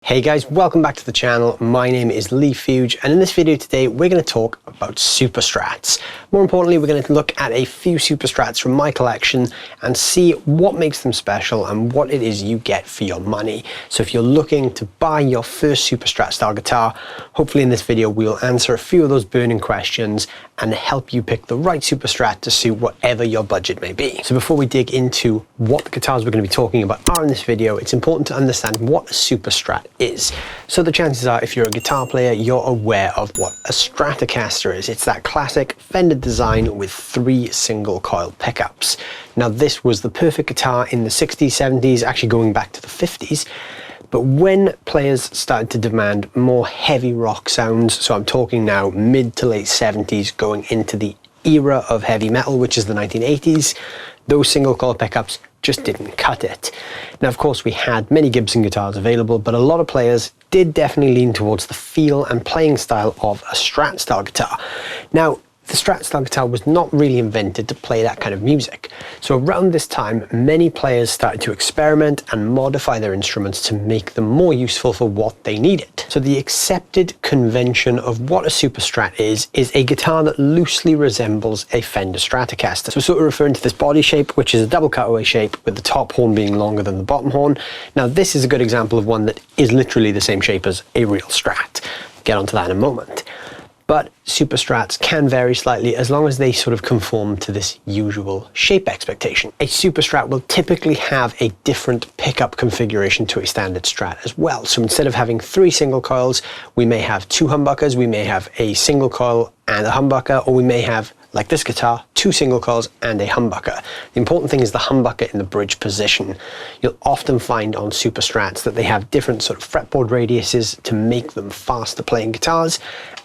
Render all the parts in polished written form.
Hey guys, welcome back to the channel. My name is Leigh Fuge, and in this video today we're going to talk about Superstrats. More importantly, we're going to look at a few Superstrats from my collection and see what makes them special and what it is you get for your money. So if you're looking to buy your first Superstrat style guitar, hopefully in this video we'll answer a few of those burning questions and help you pick the right Superstrat to suit whatever your budget may be. So before we dig into what the guitars we're going to be talking about are in this video, it's important to understand what a Superstrat is. So the chances are, if you're a guitar player, you're aware of what a Stratocaster is. It's that classic Fender design with 3 single coil pickups. Now this was the perfect guitar in the 60s, 70s, actually going back to the 50s. But when players started to demand more heavy rock sounds, so I'm talking now mid to late 70s going into the era of heavy metal, which is the 1980s, those single coil pickups just didn't cut it. Now, of course, we had many Gibson guitars available, but a lot of players did definitely lean towards the feel and playing style of a Strat style guitar. Now, the Strat style guitar was not really invented to play that kind of music. So around this time, many players started to experiment and modify their instruments to make them more useful for what they needed. So the accepted convention of what a Superstrat is a guitar that loosely resembles a Fender Stratocaster. So sort of referring to this body shape, which is a double cutaway shape with the top horn being longer than the bottom horn. Now this is a good example of one that is literally the same shape as a real Strat. Get onto that in a moment. But Superstrats can vary slightly as long as they sort of conform to this usual shape expectation. A Superstrat will typically have a different pickup configuration to a standard Strat as well. So instead of having 3 single coils, we may have 2 humbuckers, we may have a single coil and a humbucker, or we may have, like this guitar, 2 single coils and a humbucker. The important thing is the humbucker in the bridge position. You'll often find on Superstrats that they have different sort of fretboard radiuses to make them faster playing guitars.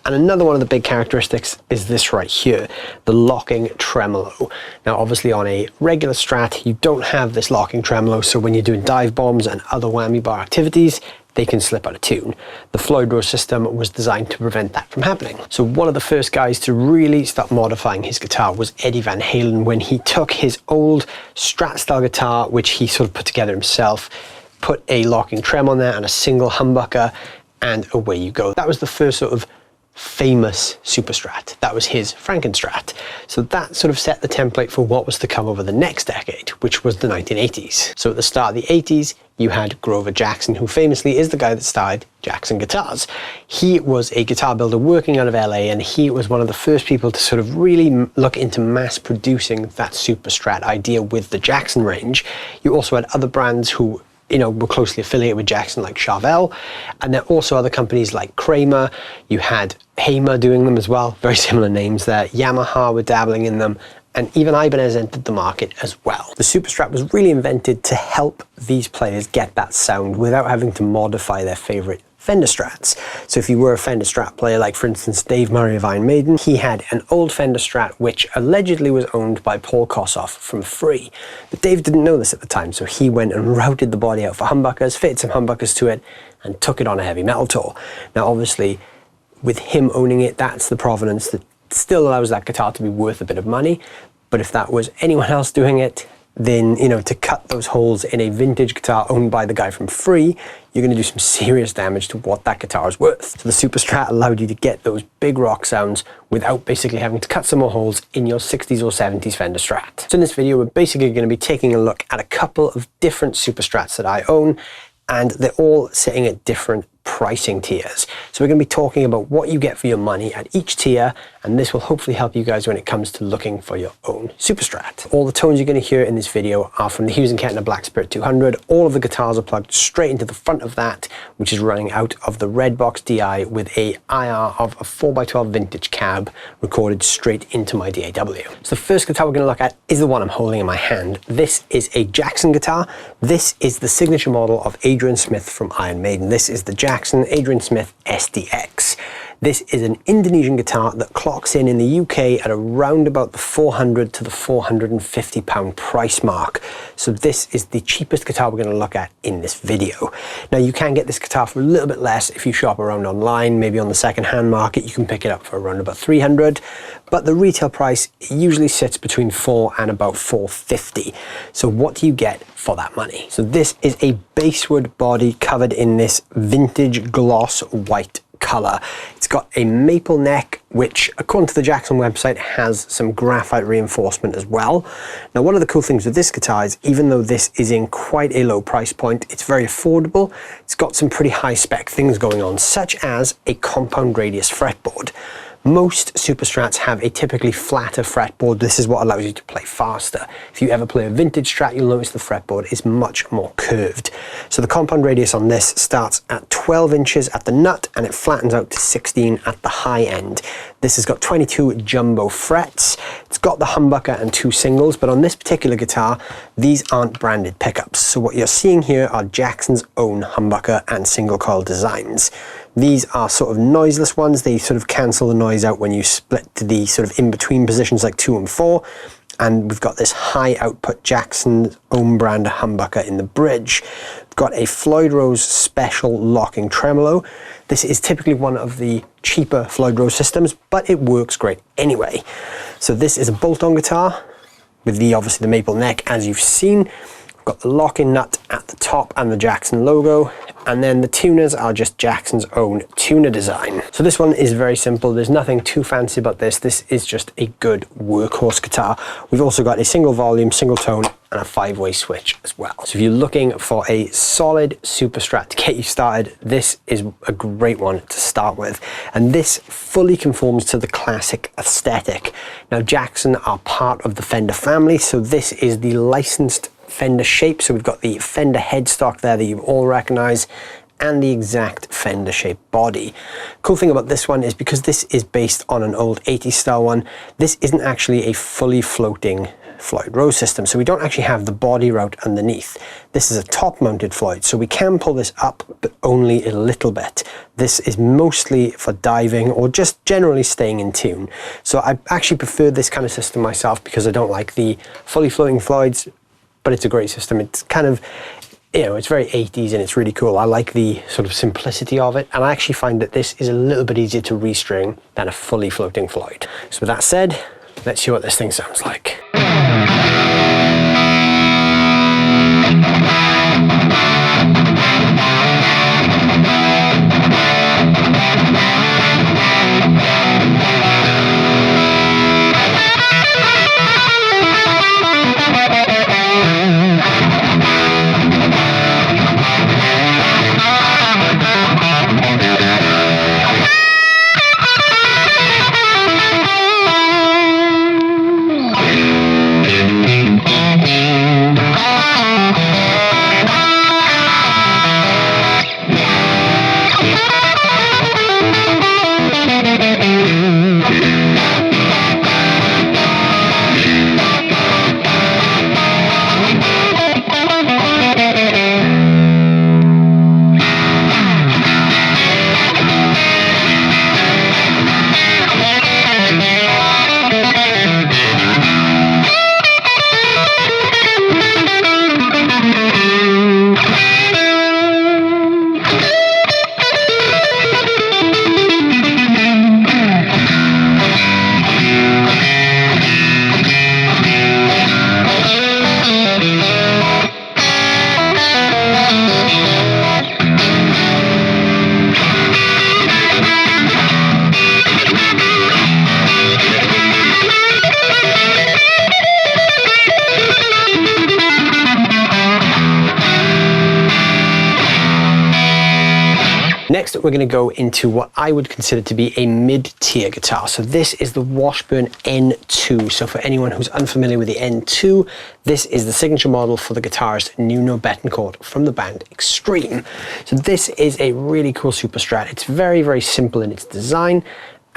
And another one of the big characteristics is this right here, the locking tremolo. Now obviously on a regular Strat, you don't have this locking tremolo, so when you're doing dive bombs and other whammy bar activities, they can slip out of tune. The Floyd Rose system was designed to prevent that from happening. So one of the first guys to really start modifying his guitar was Eddie Van Halen, when he took his old Strat style guitar, which he sort of put together himself, put a locking trem on there and a single humbucker, and away you go. That was the first sort of famous Superstrat. That was his Frankenstrat. So that sort of set the template for what was to come over the next decade, which was the 1980s. So at the start of the 80s, you had Grover Jackson, who famously is the guy that started Jackson Guitars. He was a guitar builder working out of LA, and he was one of the first people to sort of really look into mass producing that Superstrat idea with the Jackson range. You also had other brands who were closely affiliated with Jackson, like Charvel, and there are also other companies like Kramer. You had Hamer doing them as well, very similar names there. Yamaha were dabbling in them, and even Ibanez entered the market as well. The Superstrat was really invented to help these players get that sound without having to modify their favorite Fender Strats. So if you were a Fender Strat player, like for instance Dave Murray of Iron Maiden, he had an old Fender Strat which allegedly was owned by Paul Kossoff from Free. But Dave didn't know this at the time, so he went and routed the body out for humbuckers, fitted some humbuckers to it, and took it on a heavy metal tour. Now obviously, with him owning it, that's the provenance that still allows that guitar to be worth a bit of money. But if that was anyone else doing it, then, to cut those holes in a vintage guitar owned by the guy from Free, you're going to do some serious damage to what that guitar is worth. So the Superstrat allowed you to get those big rock sounds without basically having to cut some more holes in your 60s or 70s Fender Strat. So in this video, we're basically going to be taking a look at a couple of different Superstrats that I own, and they're all sitting at different pricing tiers. So we're going to be talking about what you get for your money at each tier, and this will hopefully help you guys when it comes to looking for your own Superstrat. All the tones you're going to hear in this video are from the Hughes & Kettner Black Spirit 200. All of the guitars are plugged straight into the front of that, which is running out of the Redbox DI with a IR of a 4x12 vintage cab recorded straight into my DAW. So the first guitar we're going to look at is the one I'm holding in my hand. This is a Jackson guitar. This is the signature model of Adrian Smith from Iron Maiden. This is the Jackson Adrian Smith SDX. This is an Indonesian guitar that clocks in the UK at around about the £400 to the £450 price mark. So this is the cheapest guitar we're going to look at in this video. Now you can get this guitar for a little bit less if you shop around online, maybe on the second-hand market. You can pick it up for around about £300, but the retail price usually sits between £400 and about £450. So what do you get for that money? So this is a basswood body covered in this vintage gloss white color. It's got a maple neck, which according to the Jackson website has some graphite reinforcement as well. Now one of the cool things with this guitar is, even though this is in quite a low price point, it's very affordable. It's got some pretty high spec things going on, such as a compound radius fretboard. Most Superstrats have a typically flatter fretboard. This is what allows you to play faster. If you ever play a vintage Strat, you'll notice the fretboard is much more curved. So the compound radius on this starts at 12 inches at the nut and it flattens out to 16 at the high end. This has got 22 jumbo frets. It's got the humbucker and 2 singles, but on this particular guitar, these aren't branded pickups. So what you're seeing here are Jackson's own humbucker and single coil designs. These are sort of noiseless ones. They sort of cancel the noise out when you split to the sort of in-between positions like 2 and 4. And we've got this high output Jackson's own brand humbucker in the bridge. We've got a Floyd Rose special locking tremolo. This is typically one of the cheaper Floyd Rose systems, but it works great anyway. So this is a bolt-on guitar with obviously the maple neck, as you've seen. We've got the locking nut at the top and the Jackson logo. And then the tuners are just Jackson's own tuner design. So this one is very simple. There's nothing too fancy about this. This is just a good workhorse guitar. We've also got a single volume, single tone, and a 5-way switch as well. So if you're looking for a solid Super Strat to get you started, this is a great one to start with. And this fully conforms to the classic aesthetic. Now Jackson are part of the Fender family, so this is the licensed Fender shape. So we've got the Fender headstock there that you all recognize and the exact Fender shape body. Cool thing about this one is, because this is based on an old 80s style one, this isn't actually a fully floating Floyd Rose system. So we don't actually have the body route underneath. This is a top mounted Floyd, so we can pull this up, but only a little bit. This is mostly for diving or just generally staying in tune. So I actually prefer this kind of system myself, because I don't like the fully floating Floyds, but it's a great system. It's kind of, you know, it's very 80s and it's really cool. I like the sort of simplicity of it, and I actually find that this is a little bit easier to restring than a fully floating Floyd. So with that said, let's see what this thing sounds like. Next, we're going to go into what I would consider to be a mid-tier guitar. So this is the Washburn N2. So for anyone who's unfamiliar with the N2, this is the signature model for the guitarist Nuno Bettencourt from the band Extreme. So this is a really cool Super Strat. It's very, very simple in its design,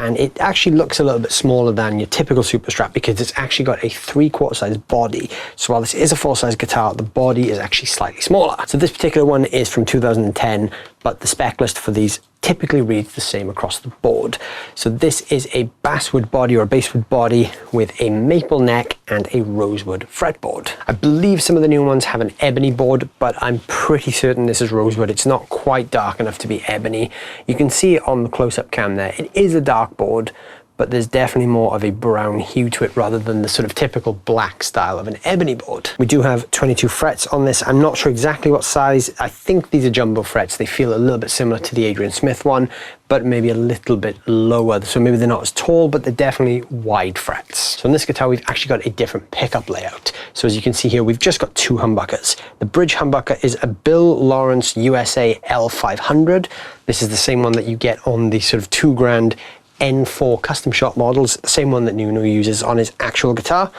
and it actually looks a little bit smaller than your typical Super Strat because it's actually got a 3/4 size body. So while this is a full-size guitar, the body is actually slightly smaller. So this particular one is from 2010, but the spec list for these typically reads the same across the board. So this is a basswood body or a basswood body with a maple neck and a rosewood fretboard. I believe some of the new ones have an ebony board, but I'm pretty certain this is rosewood. It's not quite dark enough to be ebony. You can see it on the close-up cam there. It is a dark board, but there's definitely more of a brown hue to it rather than the sort of typical black style of an ebony board. We do have 22 frets on this. I'm not sure exactly what size. I think these are jumbo frets. They feel a little bit similar to the Adrian Smith one, but maybe a little bit lower. So maybe they're not as tall, but they're definitely wide frets. So in this guitar, we've actually got a different pickup layout. So as you can see here, we've just got 2 humbuckers. The bridge humbucker is a Bill Lawrence USA L500. This is the same one that you get on the sort of $2,000 N4 custom shop models, the same one that Nuno uses on his actual guitar.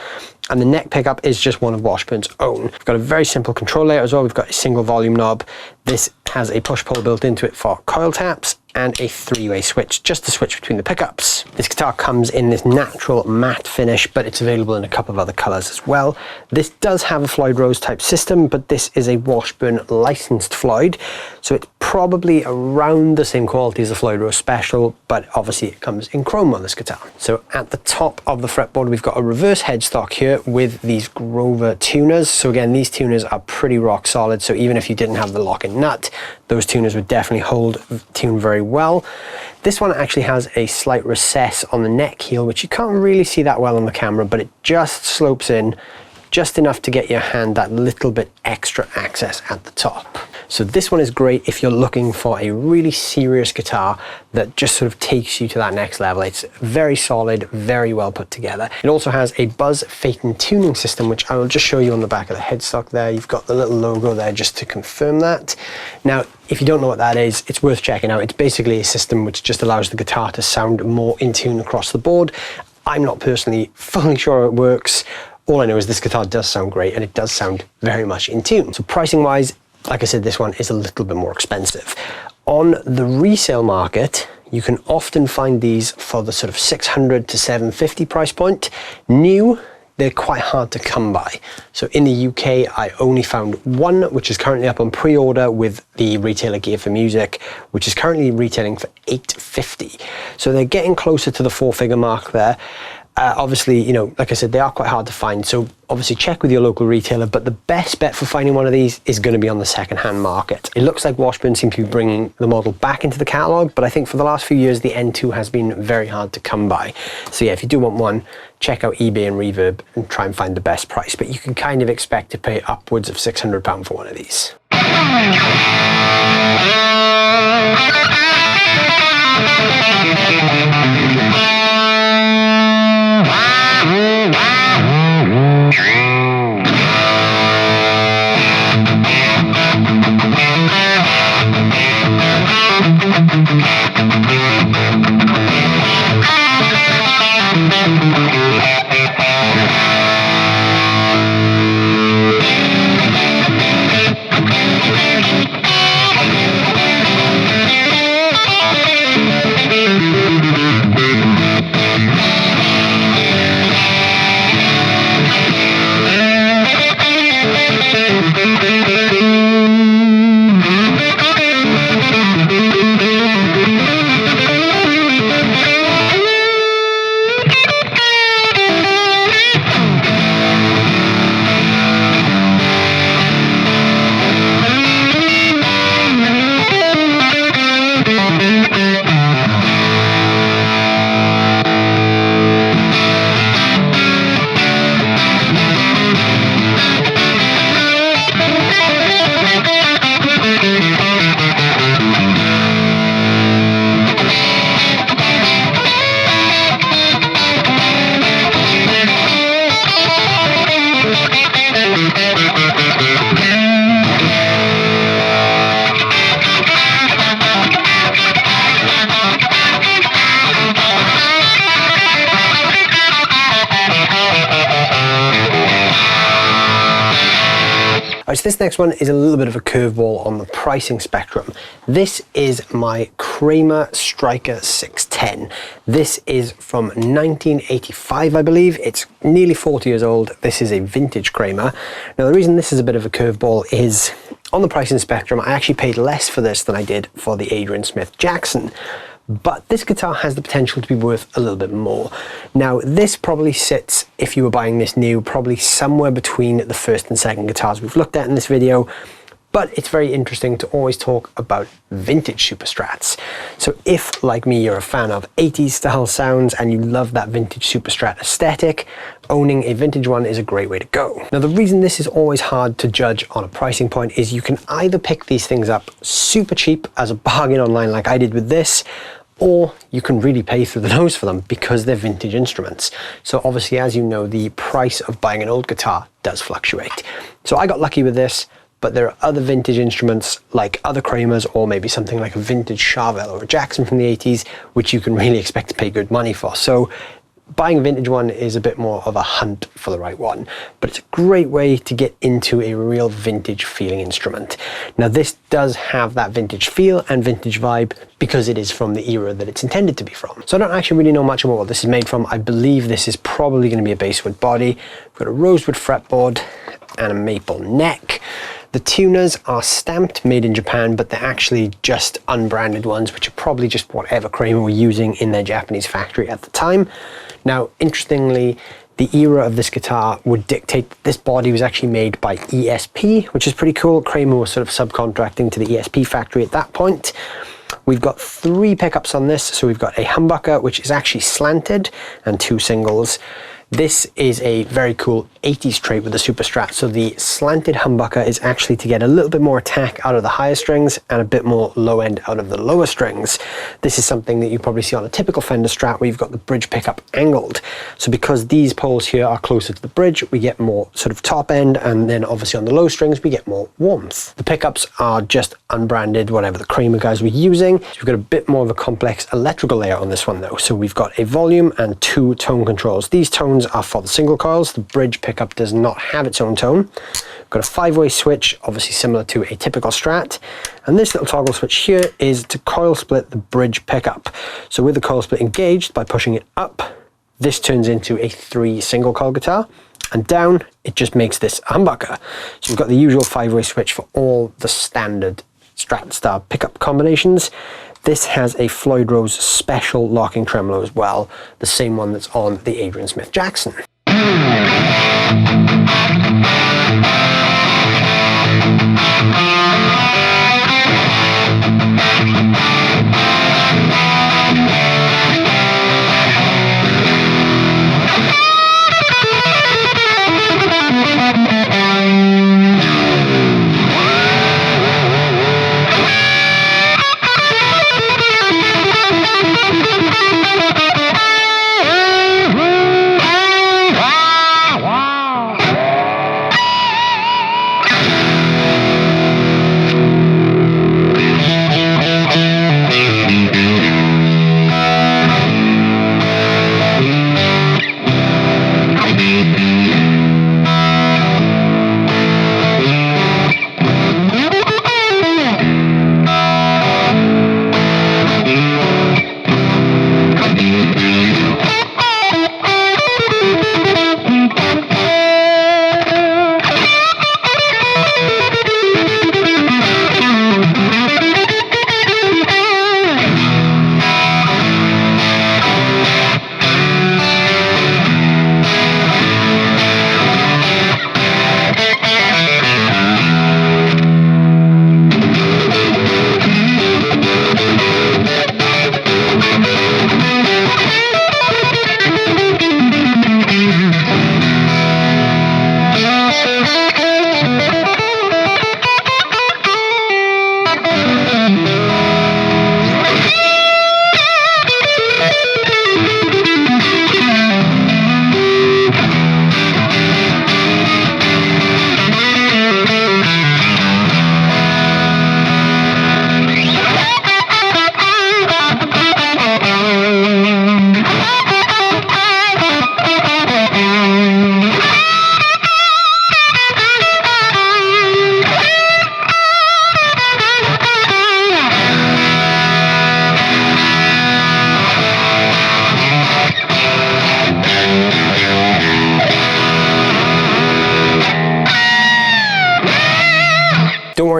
And the neck pickup is just one of Washburn's own. We've got a very simple control layout as well. We've got a single volume knob. This has a push-pull built into it for coil taps and a 3-way switch just to switch between the pickups. This guitar comes in this natural matte finish, but it's available in a couple of other colors as well. This does have a Floyd Rose type system, but this is a Washburn licensed Floyd, so it's probably around the same quality as a Floyd Rose Special, but obviously it comes in chrome on this guitar. So at the top of the fretboard, we've got a reverse headstock here with these Grover tuners. So again, these tuners are pretty rock solid, so even if you didn't have the lock-in nut, those tuners would definitely hold tune very well. This one actually has a slight recess on the neck heel, which you can't really see that well on the camera, but it just slopes in just enough to get your hand that little bit extra access at the top. So this one is great if you're looking for a really serious guitar that just sort of takes you to that next level. It's very solid, very well put together. It also has a Buzz Phaeton tuning system, which I will just show you on the back of the headstock there. You've got the little logo there just to confirm that. Now, if you don't know what that is, it's worth checking out. It's basically a system which just allows the guitar to sound more in tune across the board. I'm not personally fully sure how it works. All I know is this guitar does sound great and it does sound very much in tune. So pricing wise, like I said, this one is a little bit more expensive. On the resale market, you can often find these for the sort of $600 to $750 price point. New, they're quite hard to come by. So in the UK, I only found one, which is currently up on pre-order with the retailer Gear for Music, which is currently retailing for $850. So they're getting closer to the 4-figure mark there. Obviously, you know, like I said, they are quite hard to find, so obviously check with your local retailer, but the best bet for finding one of these is going to be on the second-hand market. It looks like Washburn seem to be bringing the model back into the catalogue, but I think for the last few years, the N2 has been very hard to come by. So yeah, if you do want one, check out eBay and Reverb and try and find the best price, but you can kind of expect to pay upwards of £600 for one of these. So this next one is a little bit of a curveball on the pricing spectrum. This is my Kramer Striker 610. This is from 1985, I believe. It's nearly 40 years old. This is a vintage Kramer. Now, the reason this is a bit of a curveball is on the pricing spectrum, I actually paid less for this than I did for the Adrian Smith Jackson. But this guitar has the potential to be worth a little bit more. Now, this probably sits, if you were buying this new, probably somewhere between the first and second guitars we've looked at in this video. But it's very interesting to always talk about vintage Superstrats. So if, like me, you're a fan of 80s style sounds and you love that vintage Superstrat aesthetic, owning a vintage one is a great way to go. Now, the reason this is always hard to judge on a pricing point is you can either pick these things up super cheap as a bargain online like I did with this, or you can really pay through the nose for them because they're vintage instruments. So obviously, as you know, the price of buying an old guitar does fluctuate. So I got lucky with this, but there are other vintage instruments like other Kramers, or maybe something like a vintage Charvel or a Jackson from the 80s, which you can really expect to pay good money for. So buying a vintage one is a bit more of a hunt for the right one, but it's a great way to get into a real vintage feeling instrument. Now, this does have that vintage feel and vintage vibe because it is from the era that it's intended to be from. So I don't actually really know much about what this is made from. I believe this is probably going to be a basswood body. We've got a rosewood fretboard and a maple neck. The tuners are stamped made in Japan, but they're actually just unbranded ones, which are probably just whatever Kramer were using in their Japanese factory at the time. Now, interestingly, the era of this guitar would dictate that this body was actually made by ESP, which is pretty cool. Kramer was sort of subcontracting to the ESP factory at that point. We've got 3 pickups on this. So we've got a humbucker, which is actually slanted, and 2 singles. This is a very cool 80s trait with the Superstrat. So the slanted humbucker is actually to get a little bit more attack out of the higher strings and a bit more low end out of the lower strings. This is something that you probably see on a typical Fender Strat where you've got the bridge pickup angled. So because these poles here are closer to the bridge, we get more sort of top end, and then obviously on the low strings, we get more warmth. The pickups are just unbranded, whatever the Kramer guys were using. So we've got a bit more of a complex electrical layer on this one though. So we've got a volume and 2 tone controls. These tones are for the single coils. The bridge pickup does not have its own tone. We've got a 5-way switch, obviously similar to a typical Strat. And this little toggle switch here is to coil split the bridge pickup. So with the coil split engaged, by pushing it up, this turns into a 3 single coil guitar, and down, it just makes this a humbucker. So we've got the usual 5-way switch for all the standard Strat style pickup combinations. This has a Floyd Rose special locking tremolo as well, the same one that's on the Adrian Smith Jackson.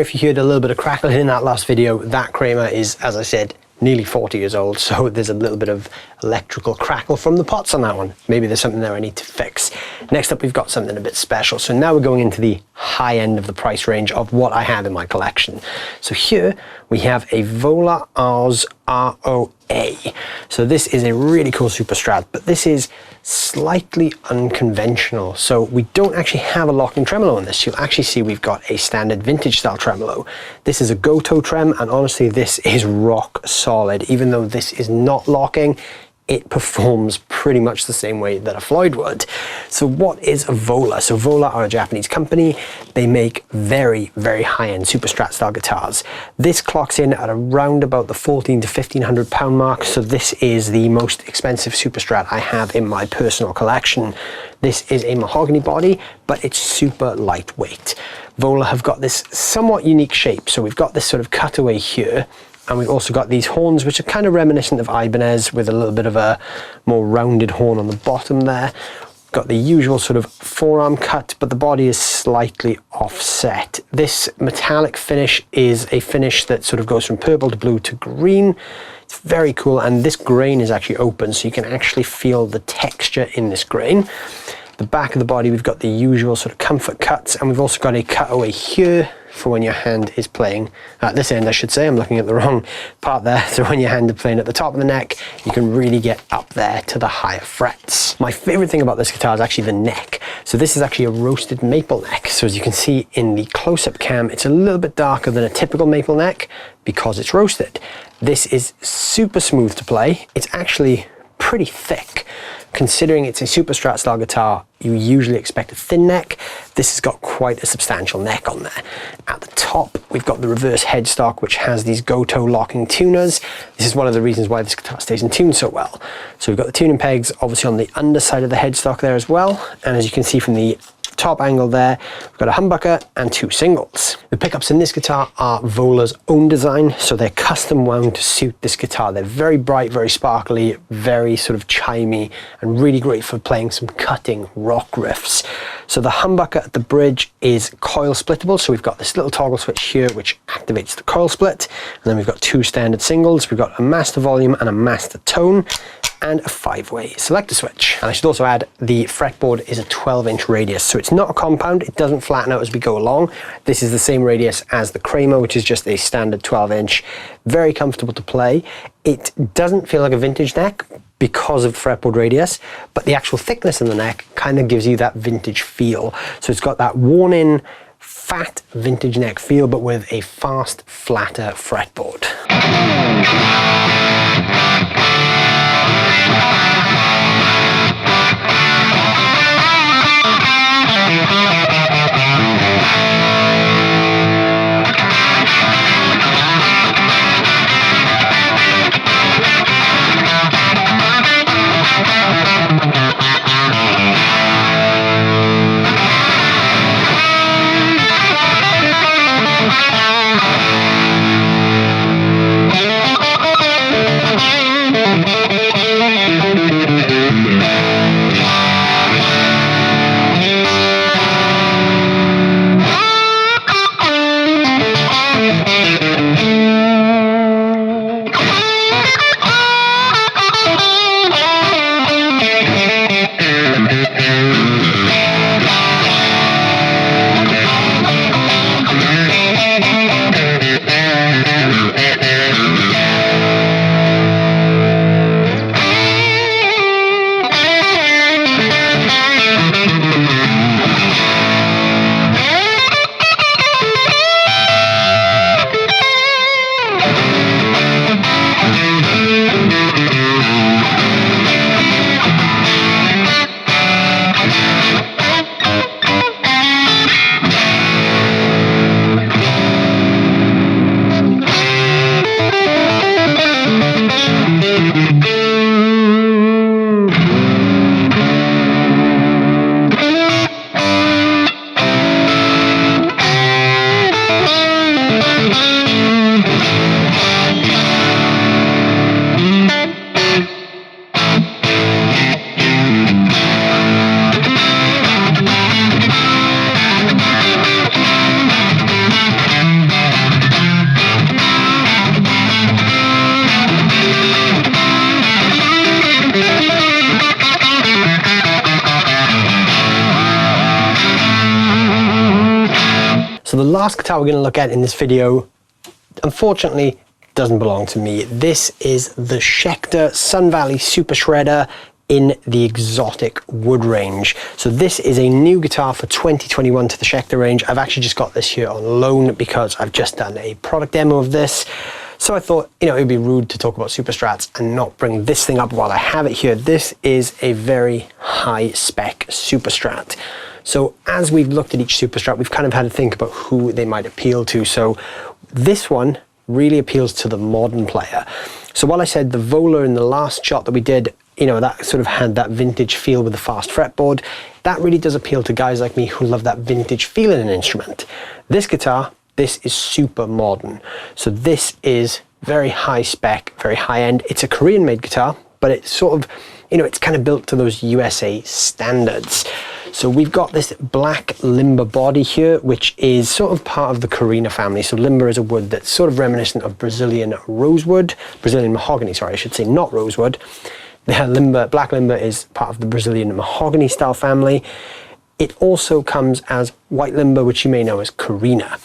if you heard a little bit of crackling in that last video, that Kramer is, as I said, nearly 40 years old, so there's a little bit of electrical crackle from the pots on that one. Maybe there's something there I need to fix. Next up, we've got something a bit special. So now we're going into the high end of the price range of what I have in my collection. So here we have a Vola OZ ROA. So this is a really cool Superstrat, but this is slightly unconventional. So we don't actually have a locking tremolo on this. You'll actually see we've got a standard vintage style tremolo. This is a go-to trem, and honestly, this is rock solid. Even though this is not locking, it performs pretty much the same way that a Floyd would. So what is a Vola? So Vola are a Japanese company. They make very, very high-end Superstrat style guitars. This clocks in at around about the 14 to 1500 pound mark. So this is the most expensive Superstrat I have in my personal collection. This is a mahogany body, but it's super lightweight. Vola have got this somewhat unique shape. So we've got this sort of cutaway here, and we've also got these horns, which are kind of reminiscent of Ibanez, with a little bit of a more rounded horn on the bottom there. Got the usual sort of forearm cut, but the body is slightly offset. This metallic finish is a finish that sort of goes from purple to blue to green. It's very cool, and this grain is actually open, so you can actually feel the texture in this grain. The back of the body, we've got the usual sort of comfort cuts, and we've also got a cutaway here for when your hand is playing at this end, I should say. I'm looking at the wrong part there. So when your hand is playing at the top of the neck, you can really get up there to the higher frets. My favorite thing about this guitar is actually the neck. So this is actually a roasted maple neck. So as you can see in the close-up cam, it's a little bit darker than a typical maple neck because it's roasted. This is super smooth to play. It's actually pretty thick. Considering it's a Superstrat style guitar, you usually expect a thin neck. This has got quite a substantial neck on there. At the top, we've got the reverse headstock, which has these Goto locking tuners. This is one of the reasons why this guitar stays in tune so well. So we've got the tuning pegs obviously on the underside of the headstock there as well. And as you can see from the top angle there, we've got a humbucker and two singles. The pickups in this guitar are Vola's own design, so they're custom wound to suit this guitar. They're very bright, very sparkly, very sort of chimey, and really great for playing some cutting rock riffs. So the humbucker at the bridge is coil splittable, so we've got this little toggle switch here which activates the coil split, and then we've got two standard singles. We've got a master volume and a master tone, and a 5-way selector switch. And I should also add, the fretboard is a 12-inch radius, so it's not a compound, it doesn't flatten out as we go along. This is the same radius as the Kramer, which is just a standard 12-inch. Very comfortable to play. It doesn't feel like a vintage neck because of the fretboard radius, but the actual thickness in the neck kind of gives you that vintage feel. So it's got that worn-in, fat vintage neck feel, but with a fast, flatter fretboard. last guitar we're going to look at in this video, unfortunately, doesn't belong to me. This is the Schecter Sun Valley Super Shredder in the exotic wood range. So this is a new guitar for 2021 to the Schecter range. I've actually just got this here on loan because I've just done a product demo of this. So I thought, you know, it would be rude to talk about Superstrats and not bring this thing up while I have it here. This is a very high spec Superstrat. So as we've looked at each Superstrat, we've kind of had to think about who they might appeal to. So this one really appeals to the modern player. So while I said the Vola in the last shot that we did, you know, that sort of had that vintage feel with the fast fretboard, that really does appeal to guys like me who love that vintage feel in an instrument. This guitar, this is super modern. So this is very high spec, very high end. It's a Korean made guitar, but it's sort of, you know, it's kind of built to those USA standards. So we've got this black limber body here, which is sort of part of the Carina family. So limber is a wood that's sort of reminiscent of Brazilian rosewood, Brazilian mahogany, sorry, I should say, not rosewood. The black limber is part of the Brazilian mahogany style family. It also comes as white limber, which you may know as Carina.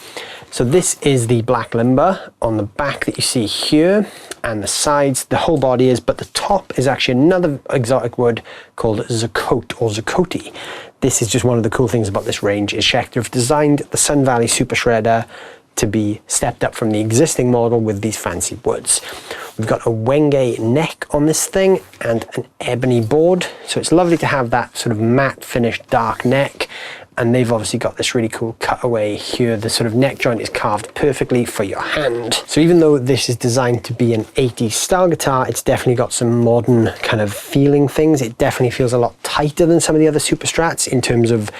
So this is the black limber on the back that you see here, and the sides, the whole body is, but the top is actually another exotic wood called Zacote or Zacote. This is just one of the cool things about this range is Schecter have designed the Sun Valley Super Shredder to be stepped up from the existing model with these fancy woods. We've got a Wenge neck on this thing and an ebony board. So it's lovely to have that sort of matte finished dark neck. And they've obviously got this really cool cutaway here. The sort of neck joint is carved perfectly for your hand. So even though this is designed to be an 80s style guitar, it's definitely got some modern kind of feeling things. It definitely feels a lot tighter than some of the other Superstrats in terms of,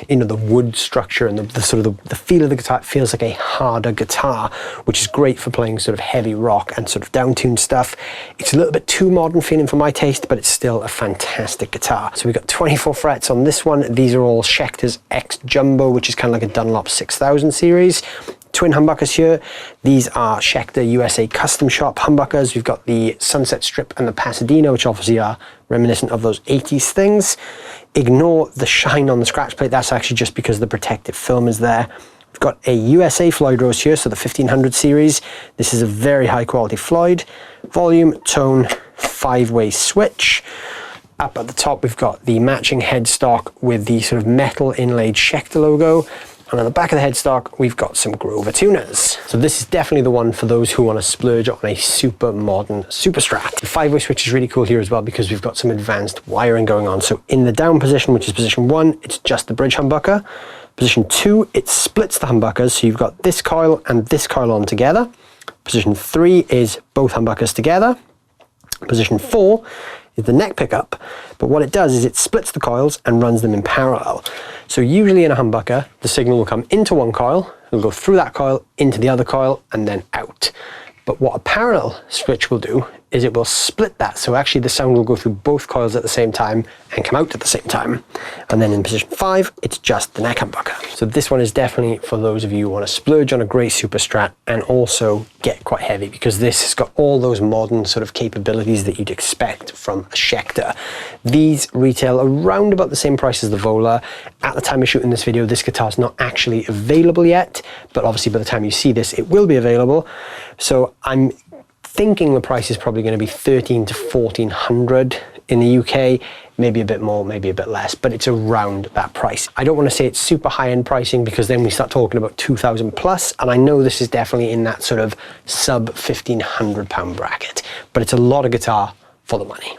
you know, the wood structure and the sort of the feel of the guitar. It feels like a harder guitar, which is great for playing sort of heavy rock and sort of down-tuned stuff. It's a little bit too modern feeling for my taste, but it's still a fantastic guitar. So we've got 24 frets on this one. These are all Schecter's X Jumbo, which is kind of like a Dunlop 6000 series. Twin humbuckers here. These are Schecter USA custom shop humbuckers. We've got the Sunset Strip and the Pasadena, which obviously are reminiscent of those 80s things. Ignore the shine on the scratch plate. That's actually just because the protective film is there. We've got a USA Floyd Rose here, so the 1500 series. This is a very high quality Floyd. Volume, tone, 5-way switch. Up at the top, we've got the matching headstock with the sort of metal inlaid Schecter logo. And on the back of the headstock, we've got some Grover tuners. So this is definitely the one for those who want to splurge on a super modern Superstrat. The 5-way switch is really cool here as well because we've got some advanced wiring going on. So in the down position, which is position 1, it's just the bridge humbucker. Position 2, it splits the humbuckers. So you've got this coil and this coil on together. Position 3 is both humbuckers together. Position 4 is the neck pickup, but what it does is it splits the coils and runs them in parallel. So usually in a humbucker, the signal will come into one coil, it'll go through that coil, into the other coil, and then out. But what a parallel switch will do is it will split that. So actually the sound will go through both coils at the same time and come out at the same time. And then in position 5, it's just the neck humbucker. So this one is definitely for those of you who want to splurge on a great Superstrat and also get quite heavy, because this has got all those modern sort of capabilities that you'd expect from a Schecter. These retail around about the same price as the Vola. At the time of shooting this video, this guitar is not actually available yet, but obviously by the time you see this, it will be available. So I'm thinking the price is probably going to be 13 to 1400 in the UK, maybe a bit more, maybe a bit less, but it's around that price. I don't want to say it's super high-end pricing because then we start talking about 2000 plus, and I know this is definitely in that sort of sub £1,500 bracket, but it's a lot of guitar for the money.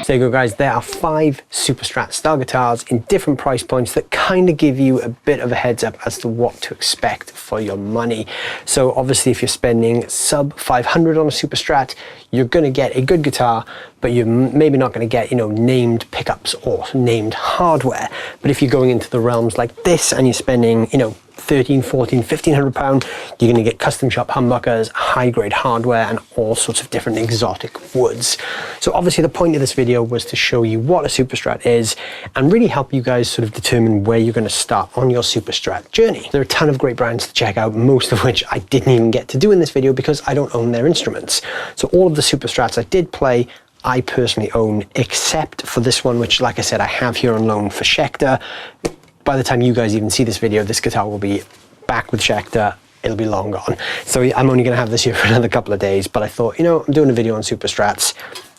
So there you go, guys. There are 5 Superstrat style guitars in different price points that kind of give you a bit of a heads up as to what to expect for your money. So obviously if you're spending sub 500 on a Superstrat, you're going to get a good guitar, but you're maybe not going to get, you know, named pickups or named hardware. But if you're going into the realms like this and you're spending, you know, 13, 14, 1500 pound, you're going to get custom shop humbuckers, high grade hardware, and all sorts of different exotic woods. So obviously the point of this video was to show you what a Superstrat is and really help you guys sort of determine where you're going to start on your Superstrat journey. There are a ton of great brands to check out, most of which I didn't even get to do in this video because I don't own their instruments. So all of the Superstrats I did play, I personally own, except for this one, which, like I said, I have here on loan for Schecter. By the time you guys even see this video, this guitar will be back with Schecter. It'll be long gone. So I'm only going to have this here for another couple of days, but I thought, you know, I'm doing a video on Superstrats.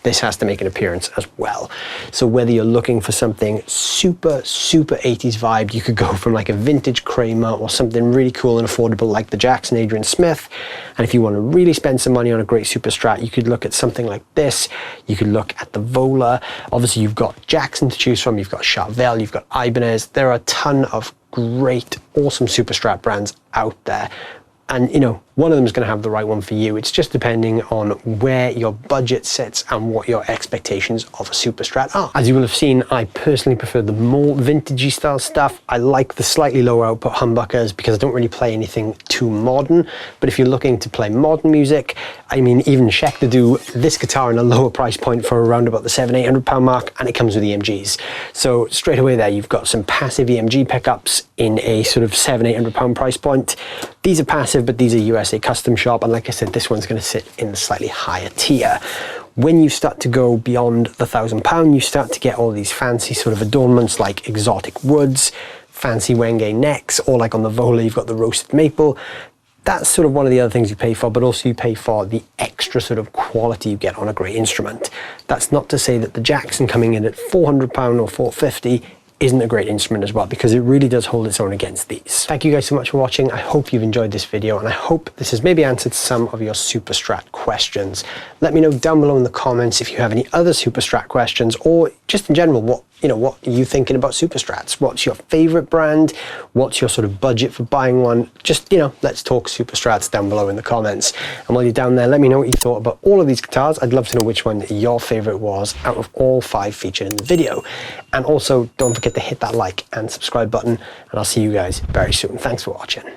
This has to make an appearance as well. So whether you're looking for something super 80s vibe, you could go from like a vintage Kramer or something really cool and affordable like the Jackson Adrian Smith. And if you want to really spend some money on a great Superstrat, you could look at something like this. You could look at the Vola. Obviously you've got Jackson to choose from. You've got Charvel, you've got Ibanez. There are a ton of great, awesome Superstrat brands out there. And, you know, one of them is going to have the right one for you. It's just depending on where your budget sits and what your expectations of a Superstrat are. As you will have seen, I personally prefer the more vintagey style stuff. I like the slightly lower output humbuckers because I don't really play anything too modern. But if you're looking to play modern music, I mean, even Schecter do this guitar in a lower price point for around about the £700-800 mark, and it comes with EMGs. So straight away there, you've got some passive EMG pickups in a sort of £700-800 price point. These are passive, but these are USA custom shop, and like I said, this one's going to sit in the slightly higher tier. When you start to go beyond the £1,000, you start to get all these fancy sort of adornments like exotic woods, fancy Wenge necks, or like on the Vola you've got the roasted maple. That's sort of one of the other things you pay for, but also you pay for the extra sort of quality you get on a great instrument. That's not to say that the Jackson coming in at £400 or £450 isn't a great instrument as well, because it really does hold its own against these. Thank you guys so much for watching. I hope you've enjoyed this video, and I hope this has maybe answered some of your Superstrat questions. Let me know down below in the comments if you have any other Superstrat questions, or just in general, what are you thinking about Superstrats? What's your favorite brand? What's your sort of budget for buying one? Just, you know, let's talk Superstrats down below in the comments. And while you're down there, let me know what you thought about all of these guitars. I'd love to know which one your favorite was out of all 5 featured in the video. And also, don't forget to hit that like and subscribe button, and I'll see you guys very soon. Thanks for watching.